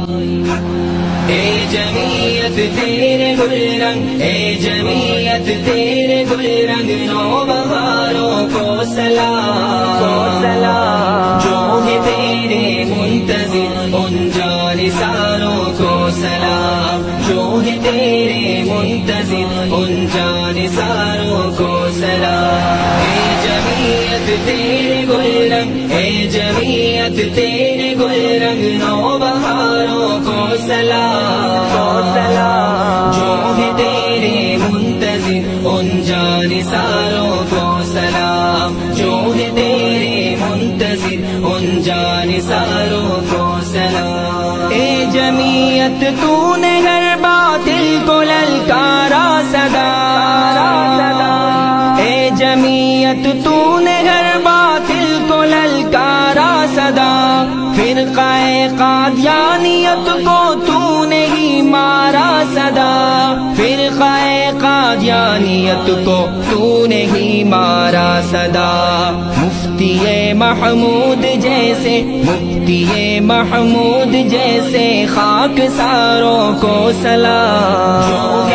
اے جمعیت تیرے گل رنگ، اے جمعیت تیرے گل رنگ، نوبہاروں کو سلام، جو ہے تیرے منتظر ان جانثاروں کو سلام، جو ہے تیرے منتظر ان جانثاروں کو سلام۔ اے جمعیت تیرے گل رنگ، اے جمعیت تیرے گل رنگ، نوبہاروں کو سلام، جو ہے تیرے منتظر ان جانثاروں کو سلام، جو ہے تیرے منتظر ان جانثاروں کو سلام۔ اے جمعیت تو نے ہر باطل کو للکارا صدا، اے جمعیت تو نے ہر باطل کو للکارا صدا، فرقہ قادیانیت کو تو نے ہی مارا صدا، فرقہ قادیانیت کو تو نے ہی مارا صدا۔ مفتی محمود جیسے، مفتی محمود جیسے خاک ساروں کو سلام،